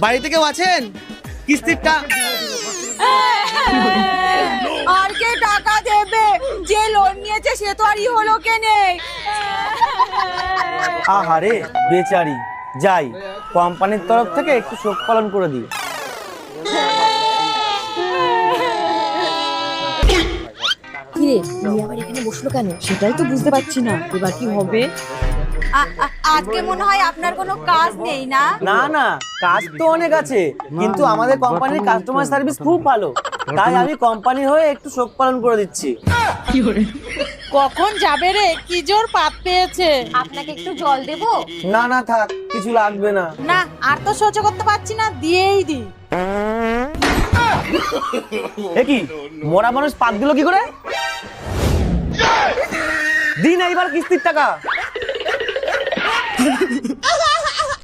বাড়িতে কেউ আছেন? কিস্তিরটা আর কে টাকা দেবে? যে লোন নিয়েছে সে তো আর হলো কে নেই। আহারে বেচারি, যাই কোম্পানির তরফ থেকে একটু শোক পালন করে দিই। কিরে তুমি আবার এখানে বসলো কেন সেটাই তো বুঝতে পারছি না, এবার কি হবে? আজকে মনে হয় আপনার কোনো কাজ নেই না? না না, কাজ তো অনেক আছে, কিন্তু আমাদের কোম্পানির কাস্টমার সার্ভিস খুব ভালো, তাই আমি কোম্পানির হয়ে একটু শোক পালন করে দিচ্ছি। কখন যাবে রে? কি জোর পাপ পেয়েছে। আপনাকে একটু জল দেবো? না না থাক, কিছু লাগবে না। না আর তো সহ্য করতে পারছি না, দিয়েই দি। এ কি, মরা মানুষ পাত দিল কি করে? দিন এইবার কিস্তির টাকা।